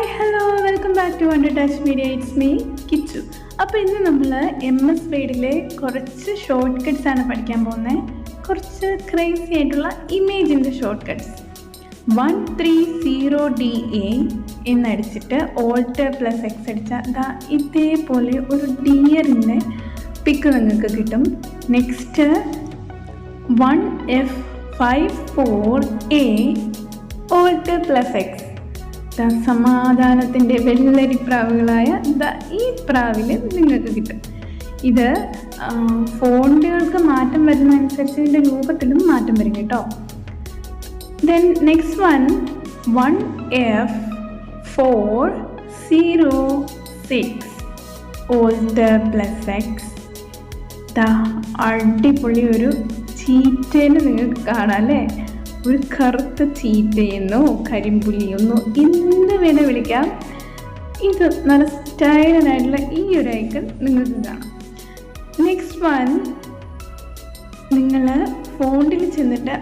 Hi hello welcome back to Wonder Touch Media. It's me Kichu. അപ്പോൾ ഇന്ന് നമ്മൾ MS Wordലെ കുറച്ച് ഷോർട്ട് കട്ട്സ് ആണ് പഠിക്കാൻ പോകുന്നത്. കുറച്ച് ക്രേസി ആയിട്ടുള്ള ഇമേജിൻ്റെ ഷോർട്ട് കട്ട്സ്. 130DA എന്നടിച്ചിട്ട് Alt+X അടിച്ചാൽ ഇതേപോലെ ഒരു ഡിയറിൻ്റെ പിക്ക് നിങ്ങൾക്ക് കിട്ടും. നെക്സ്റ്റ് 1F54A Alt+X സമാധാനത്തിൻ്റെ വെള്ളരിപ്രാവുകളായ ഈ പ്രാവിൽ നിങ്ങൾക്ക് കിട്ടും. ഇത് ഫോണ്ടുകൾക്ക് മാറ്റം വരുന്നതനുസരിച്ച് ഇതിൻ്റെ രൂപത്തിലും മാറ്റം വരും കേട്ടോ. Then next 1F406 Alt+X. അടിപൊളി ഒരു ചീറ്റേനെ നിങ്ങൾക്ക് കാണാം അല്ലേ? ഒരു കറുത്ത ചീറ്റയെന്നോ കരിമ്പുലിയെന്നോ എന്ത് വേണേ വിളിക്കാം. ഇത് നല്ല സ്റ്റൈലനായിട്ടുള്ള ഈ ഒരു ഐക്കൺ നിങ്ങൾക്ക് കാണാം. നെക്സ്റ്റ് നിങ്ങൾ ഫോണ്ടിൽ ചെന്നിട്ട്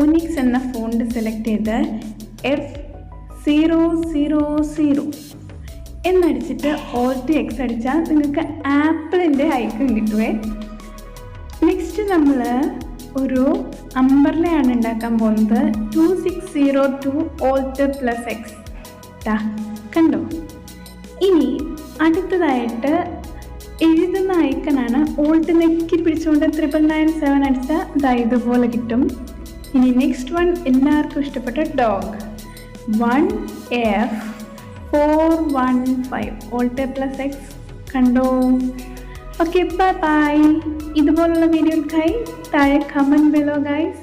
ഒനിക്സ് എന്ന ഫോണ്ട് സെലക്ട് ചെയ്ത് F000 എന്നടിച്ചിട്ട് Alt+X അടിച്ചാൽ നിങ്ങൾക്ക് ആപ്പിളിൻ്റെ ഐക്കൺ കിട്ടുവേ. നെക്സ്റ്റ് നമ്മൾ ഒരു അംബർലയാണ് ഉണ്ടാക്കാൻ പോകുന്നത്. 2602 Alt+X കണ്ടോ. ഇനി അടുത്തതായിട്ട് എഴുതുന്ന ഐക്കണാണ്. ഓൾട്ട് നെക്കി പിടിച്ചുകൊണ്ട് 9997 അടിച്ചാൽ ഇതുപോലെ കിട്ടും. ഇനി നെക്സ്റ്റ് എല്ലാവർക്കും ഇഷ്ടപ്പെട്ട ഡോഗ് 1F415 Alt+X കണ്ടോ. Okay, bye. ഇതുപോലുള്ള വീഡിയോകൾക്കായി താഴെ കമൻറ്റ് ബിലോ ഗൈസ്.